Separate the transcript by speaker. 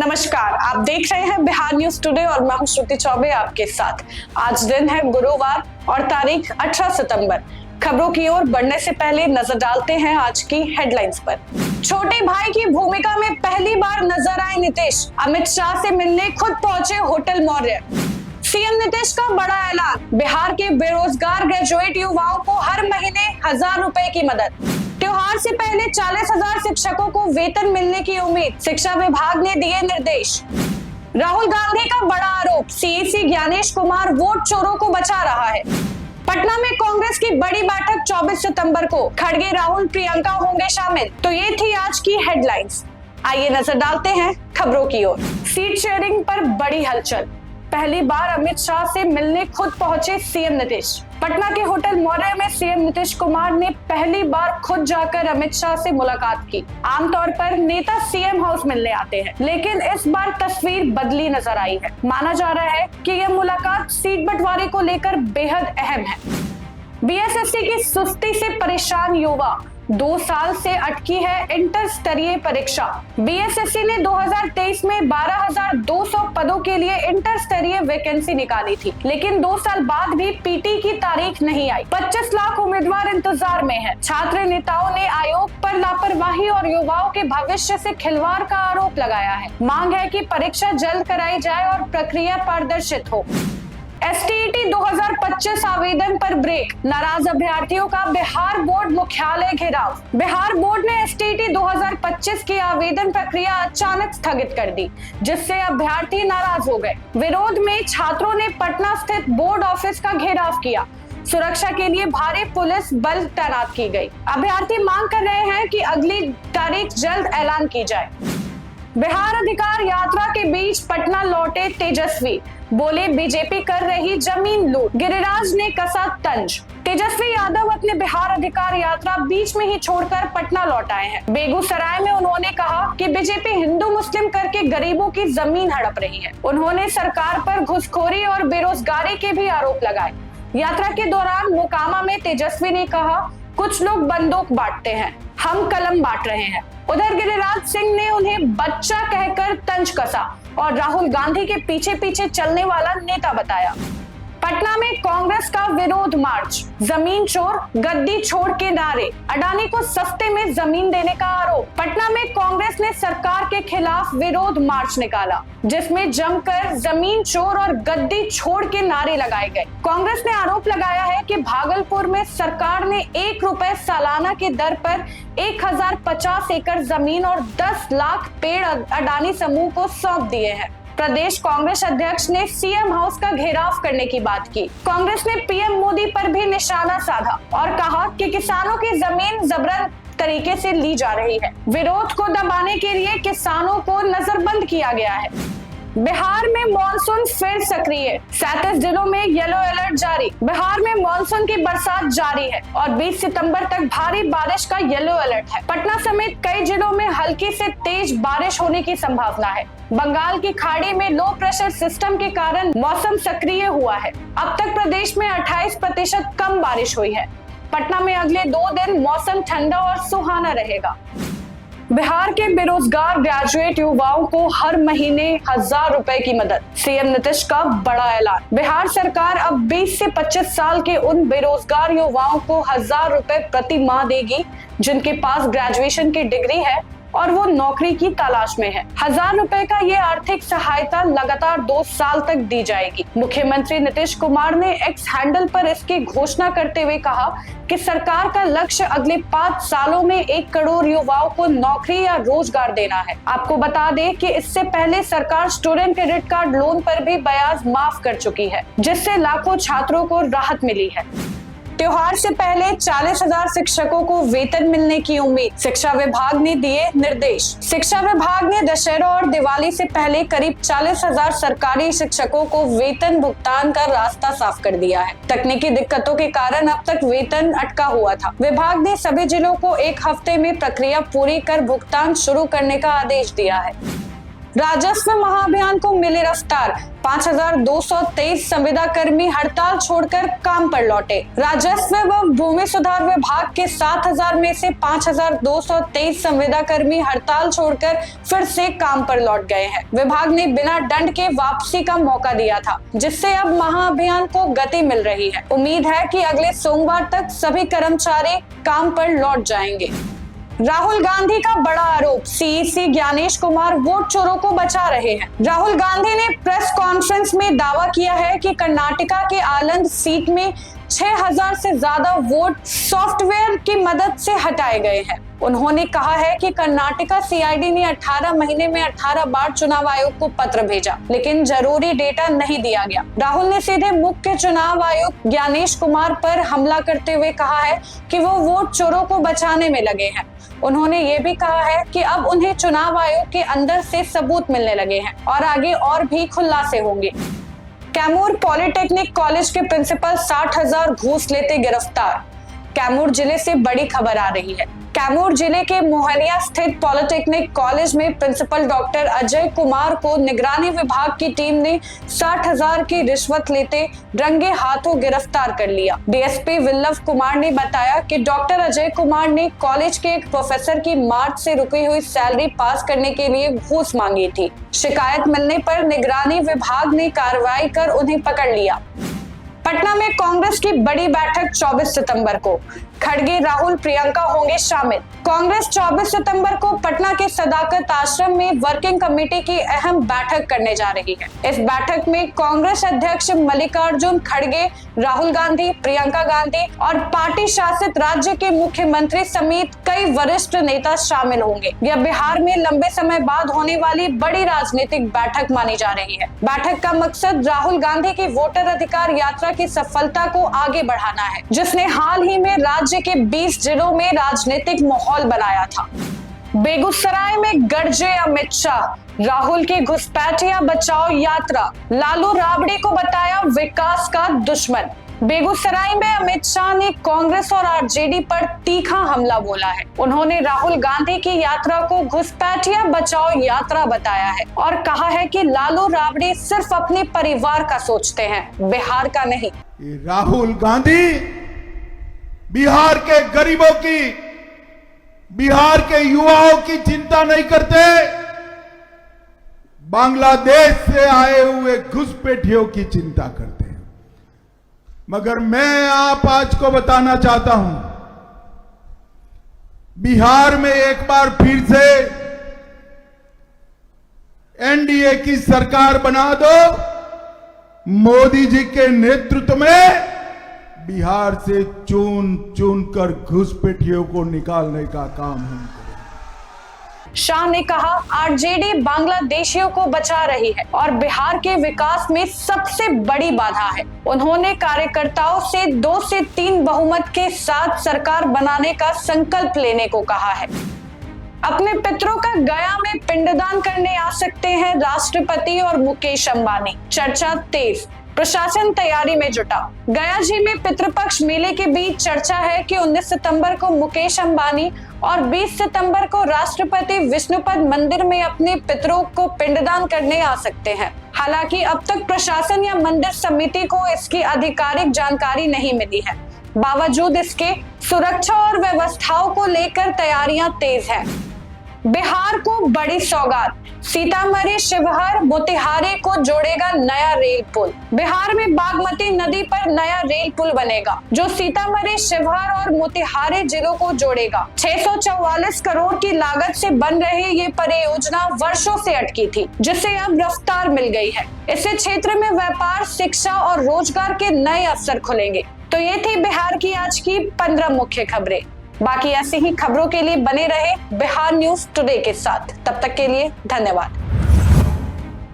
Speaker 1: नमस्कार, आप देख रहे हैं बिहार न्यूज टुडे और मैं हूं श्रुति चौबे आपके साथ। आज दिन है गुरुवार और तारीख 18 सितंबर। खबरों की ओर बढ़ने से पहले नजर डालते हैं आज की हेडलाइंस पर। छोटे भाई की भूमिका में पहली बार नजर आए नीतीश, अमित शाह से मिलने खुद पहुंचे होटल मौर्य। सीएम नीतीश का बड़ा ऐलान, बिहार के बेरोजगार ग्रेजुएट युवाओं को हर महीने 1000 रुपए की मदद। त्योहार से पहले 40,000 शिक्षकों को वेतन मिलने की उम्मीद, शिक्षा विभाग ने दिए निर्देश। राहुल गांधी का बड़ा आरोप, सीईसी ज्ञानेश कुमार वोट चोरों को बचा रहा है। पटना में कांग्रेस की बड़ी बैठक 24 सितंबर को, खड़गे राहुल प्रियंका होंगे शामिल। तो ये थी आज की हेडलाइंस। आइए नजर डालते हैं खबरों की ओर। सीट शेयरिंग पर बड़ी हलचल, पहली बार अमित शाह से मिलने खुद पहुंचे सीएम नीतीश। पटना के होटल मौर्य में सीएम नीतीश कुमार ने पहली बार खुद जाकर अमित शाह से मुलाकात की। आमतौर पर नेता सीएम हाउस मिलने आते हैं, लेकिन इस बार तस्वीर बदली नजर आई है। माना जा रहा है कि यह मुलाकात सीट बंटवारे को लेकर बेहद अहम है। बीएसएससी की सुस्ती से परेशान युवा, 2 साल से अटकी है इंटर स्तरीय परीक्षा। बीएसएससी ने 2023 में 12,200 पदों के लिए इंटर स्तरीय वैकेंसी निकाली थी, लेकिन 2 साल बाद भी पीटी की तारीख नहीं आई। 25 लाख उम्मीदवार इंतजार में हैं। छात्र नेताओं ने आयोग पर लापरवाही और युवाओं के भविष्य से खिलवाड़ का आरोप लगाया है। मांग है कि परीक्षा जल्द कराई जाए और प्रक्रिया पारदर्शित हो। एसटीईटी 2025 आवेदन पर ब्रेक, नाराज अभ्यर्थियों का बिहार बोर्ड मुख्यालय घेराव। बिहार बोर्ड ने एसटीईटी 2025 की आवेदन प्रक्रिया अचानक स्थगित कर दी, जिससे अभ्यर्थी नाराज हो गए। विरोध में छात्रों ने पटना स्थित बोर्ड ऑफिस का घेराव किया। सुरक्षा के लिए भारी पुलिस बल तैनात की गई। अभ्यर्थी मांग कर रहे हैं कि अगली तारीख जल्द ऐलान की जाए। बिहार अधिकार यात्रा के बीच पटना लौटे तेजस्वी, बोले बीजेपी कर रही जमीन लूट। गिरिराज ने कसा तंज। तेजस्वी यादव अपने बिहार अधिकार यात्रा बीच में ही छोड़कर पटना लौट आए हैं। बेगूसराय में उन्होंने कहा कि बीजेपी हिंदू मुस्लिम करके गरीबों की जमीन हड़प रही है। उन्होंने सरकार पर घुसखोरी और बेरोजगारी के भी आरोप लगाए। यात्रा के दौरान मोकामा में तेजस्वी ने कहा, कुछ लोग बंदूक बांटते हैं, हम कलम बांट रहे हैं। उधर गिरिराज सिंह ने उन्हें बच्चा कहकर तंज कसा और राहुल गांधी के पीछे पीछे चलने वाला नेता बताया। पटना में कांग्रेस का विरोध मार्च, जमीन चोर गद्दी छोड़ के नारे, अडानी को सस्ते में जमीन देने का आरोप। पटना में कांग्रेस ने सरकार के खिलाफ विरोध मार्च निकाला, जिसमें जमकर जमीन चोर और गद्दी छोड़ के नारे लगाए गए। कांग्रेस ने आरोप लगाया है कि भागलपुर में सरकार ने 1 रुपए सालाना की दर पर 1050 एकड़ जमीन और 10 लाख पेड़ अडानी समूह को सौंप दिए हैं। प्रदेश कांग्रेस अध्यक्ष ने सीएम हाउस का घेराव करने की बात की। कांग्रेस ने पीएम मोदी पर भी निशाना साधा और कहा कि किसानों की जमीन जबरन तरीके से ली जा रही है। विरोध को दबाने के लिए किसानों को नजरबंद किया गया है। बिहार में मानसून फिर सक्रिय, 37 जिलों में येलो अलर्ट जारी। बिहार में मानसून की बरसात जारी है और 20 सितंबर तक भारी बारिश का येलो अलर्ट है। पटना समेत कई जिलों में हल्की से तेज बारिश होने की संभावना है। बंगाल की खाड़ी में लो प्रेशर सिस्टम के कारण मौसम सक्रिय हुआ है। अब तक प्रदेश में 28% कम बारिश हुई है। पटना में अगले 2 दिन मौसम ठंडा और सुहाना रहेगा। बिहार के बेरोजगार ग्रेजुएट युवाओं को हर महीने 1000 रुपए की मदद, सीएम नीतीश का बड़ा ऐलान। बिहार सरकार अब 20 से 25 साल के उन बेरोजगार युवाओं को 1000 रुपए प्रति माह देगी जिनके पास ग्रेजुएशन की डिग्री है और वो नौकरी की तलाश में है। 1000 रुपए का ये आर्थिक सहायता लगातार 2 साल तक दी जाएगी। मुख्यमंत्री नीतीश कुमार ने एक्स हैंडल पर इसकी घोषणा करते हुए कहा कि सरकार का लक्ष्य अगले 5 सालों में 1 करोड़ युवाओं को नौकरी या रोजगार देना है। आपको बता दें कि इससे पहले सरकार स्टूडेंट क्रेडिट कार्ड लोन पर भी ब्याज माफ कर चुकी है, जिससे लाखों छात्रों को राहत मिली है। त्योहार से पहले 40,000 शिक्षकों को वेतन मिलने की उम्मीद, शिक्षा विभाग ने दिए निर्देश। शिक्षा विभाग ने दशहरा और दिवाली से पहले करीब 40,000 सरकारी शिक्षकों को वेतन भुगतान का रास्ता साफ कर दिया है। तकनीकी दिक्कतों के कारण अब तक वेतन अटका हुआ था। विभाग ने सभी जिलों को 1 हफ्ते में प्रक्रिया पूरी कर भुगतान शुरू करने का आदेश दिया है। राजस्व महाअभियान को मिली रफ्तार, 5223 संविदा कर्मी हड़ताल छोड़कर काम पर लौटे। राजस्व व भूमि सुधार विभाग के 7000 में से 5223 संविदा कर्मी हड़ताल छोड़कर फिर से काम पर लौट गए हैं। विभाग ने बिना दंड के वापसी का मौका दिया था, जिससे अब महाअभियान को गति मिल रही है। उम्मीद है कि अगले सोमवार तक सभी कर्मचारी काम पर लौट जाएंगे। राहुल गांधी का बड़ा आरोप, सीईसी ज्ञानेश कुमार वोट चोरों को बचा रहे हैं। राहुल गांधी ने प्रेस कॉन्फ्रेंस में दावा किया है कि कर्नाटका के आलंद सीट में 6000 से ज्यादा वोट सॉफ्टवेयर की मदद से हटाए गए हैं। उन्होंने कहा है कि कर्नाटका सीआईडी ने 18 महीने में 18 बार चुनाव आयोग को पत्र भेजा, लेकिन जरूरी डेटा नहीं दिया गया। राहुल ने सीधे मुख्य चुनाव आयुक्त ज्ञानेश कुमार पर हमला करते हुए कहा है कि वो वोट चोरों को बचाने में लगे हैं। उन्होंने ये भी कहा है कि अब उन्हें चुनाव आयोग के अंदर से सबूत मिलने लगे हैं और आगे और भी खुलासे होंगे। कैमूर पॉलिटेक्निक कॉलेज के प्रिंसिपल 60,000 घूस लेते गिरफ्तार। कैमूर जिले से बड़ी खबर आ रही है। कैमूर जिले के मोहनिया स्थित पॉलिटेक्निक कॉलेज में प्रिंसिपल डॉक्टर अजय कुमार को निगरानी विभाग की टीम ने 60,000 की रिश्वत लेते रंगे हाथों गिरफ्तार कर लिया। डीएसपी विल्लव कुमार ने बताया कि डॉक्टर अजय कुमार ने कॉलेज के एक प्रोफेसर की मार्च से रुकी हुई सैलरी पास करने के लिए घूस मांगी थी। शिकायत मिलने पर निगरानी विभाग ने कार्रवाई कर उन्हें पकड़ लिया। पटना में कांग्रेस की बड़ी बैठक 24 सितंबर को, खड़गे, राहुल, प्रियंका होंगे शामिल। कांग्रेस 24 सितंबर को पटना के सदाकत आश्रम में वर्किंग कमेटी की अहम बैठक करने जा रही है। इस बैठक में कांग्रेस अध्यक्ष मल्लिकार्जुन खड़गे, राहुल गांधी, प्रियंका गांधी और पार्टी शासित राज्य के मुख्यमंत्री समेत कई वरिष्ठ नेता शामिल होंगे। यह बिहार में लंबे समय बाद होने वाली बड़ी राजनीतिक बैठक मानी जा रही है। बैठक का मकसद राहुल गांधी की वोटर अधिकार यात्रा की सफलता को आगे बढ़ाना है, जिसने हाल ही में राज्य के 20 जिलों में राजनीतिक माहौल बनाया था। बेगूसराय में गरजे अमित शाह, राहुल की घुसपैठिया बचाओ यात्रा, लालू राबड़ी को बताया विकास का दुश्मन। बेगूसराय में अमित शाह ने कांग्रेस और आरजेडी पर तीखा हमला बोला है। उन्होंने राहुल गांधी की यात्रा को घुसपैठिया बचाओ यात्रा बताया है और कहा है कि लालू राबड़ी सिर्फ अपने परिवार का सोचते हैं, बिहार का नहीं।
Speaker 2: राहुल गांधी बिहार के गरीबों की, बिहार के युवाओं की चिंता नहीं करते, बांग्लादेश से आए हुए घुसपैठियों की चिंता करते हैं। मगर मैं आप आज को बताना चाहता हूं, बिहार में एक बार फिर से एनडीए की सरकार बना दो। मोदी जी के नेतृत्व में बिहार से चुन चुन कर घुसपैठियों को निकालने का काम हम करेंगे।
Speaker 1: शाह ने कहा, आरजेडी बांग्लादेशियों को बचा रही है और बिहार के विकास में सबसे बड़ी बाधा है। उन्होंने कार्यकर्ताओं से 2 से 3 बहुमत के साथ सरकार बनाने का संकल्प लेने को कहा है। अपने पितरों का गया में पिंडदान करने आ सकते हैं राष्ट्रपति और मुकेश अंबानी, चर्चा तेज। प्रशासन तैयारी में जुटा। गया जी में पितृपक्ष मेले के बीच चर्चा है कि 19 सितंबर को मुकेश अंबानी और 20 सितंबर को राष्ट्रपति विष्णुपद मंदिर में अपने पितरों को पिंडदान करने आ सकते हैं। हालांकि अब तक प्रशासन या मंदिर समिति को इसकी आधिकारिक जानकारी नहीं मिली है। बावजूद इसके सुरक्षा और व्यवस्थाओं को लेकर तैयारियां तेज है। बिहार को बड़ी सौगात, सीतामढ़ी, शिवहर, मोतिहारी को जोड़ेगा नया रेल पुल। बिहार में बागमती नदी पर नया रेल पुल बनेगा, जो सीतामढ़ी, शिवहर और मोतिहारी जिलों को जोड़ेगा। 644 करोड़ की लागत से बन रही ये परियोजना वर्षों से अटकी थी, जिसे अब रफ्तार मिल गई है। इससे क्षेत्र में व्यापार, शिक्षा और रोजगार के नए अवसर खुलेंगे। तो ये थी बिहार की आज की 15 मुख्य खबरें। बाकी ऐसी ही खबरों के लिए बने रहे बिहार न्यूज टुडे के साथ। तब तक के लिए धन्यवाद।